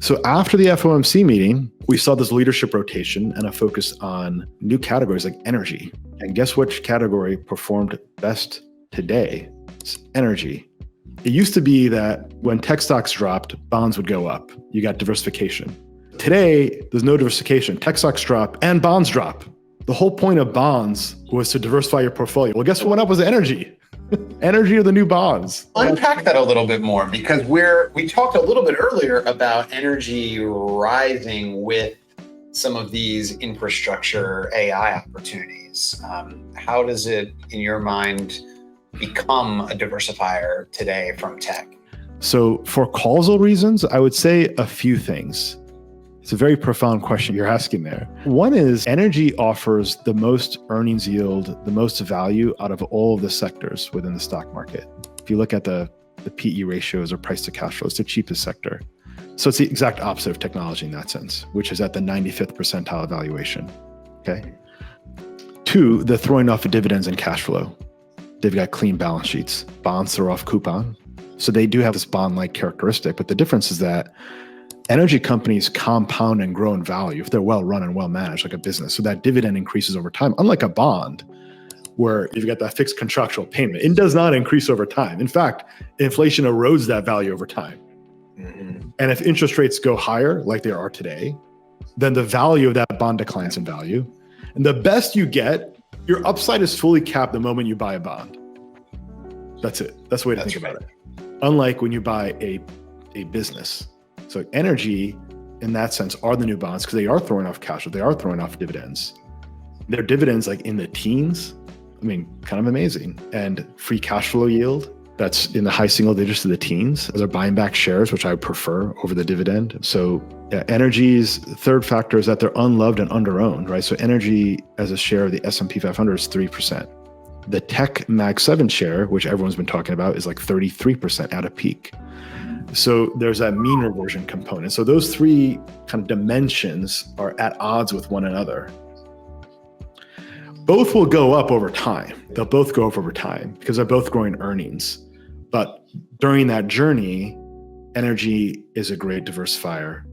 So after the FOMC meeting, we saw this leadership rotation and a focus on new categories like energy. And guess which category performed best today? It's energy. It used to be that when tech stocks dropped, bonds would go up. You got diversification. Today, there's no diversification. Tech stocks drop and bonds drop. The whole point of bonds was to diversify your portfolio. Well, guess what went up was energy. Energy are the new bonds. Unpack that a little bit more, because we talked a little bit earlier about energy rising with some of these infrastructure AI opportunities. How does it, in your mind, become a diversifier today from tech? So for causal reasons, I would say a few things. It's a very profound question you're asking there. One is energy offers the most earnings yield, the most value out of all of the sectors within the stock market. If you look at the PE ratios or price to cash flow, it's the cheapest sector. So it's the exact opposite of technology in that sense, which is at the 95th percentile evaluation. Okay. Two, they're throwing off dividends and cash flow. They've got clean balance sheets. Bonds throw off coupon. So they do have this bond-like characteristic, but the difference is that energy companies compound and grow in value if they're well run and well managed, like a business. So that dividend increases over time, unlike a bond where you've got that fixed contractual payment. It does not increase over time. In fact, inflation erodes that value over time. Mm-hmm. And if interest rates go higher, like they are today, then the value of that bond declines in value. And the best you get, your upside is fully capped the moment you buy a bond. That's it. That's the way to think about it. Unlike when you buy a business. So energy, in that sense, are the new bonds because they are throwing off cash flow. They are throwing off dividends. Their dividends like in the teens, I mean, kind of amazing. And free cash flow yield, that's in the high single digits to the teens. They're buying back shares, which I would prefer over the dividend. So yeah, energy's third factor is that they're unloved and underowned, right? So energy as a share of the S&P 500 is 3%. The tech Mag 7 share, which everyone's been talking about, is like 33% at a peak. So there's that mean reversion component. So those three kind of dimensions are at odds with one another. Both will go up over time. They'll both go up over time because they're both growing earnings. But during that journey, energy is a great diversifier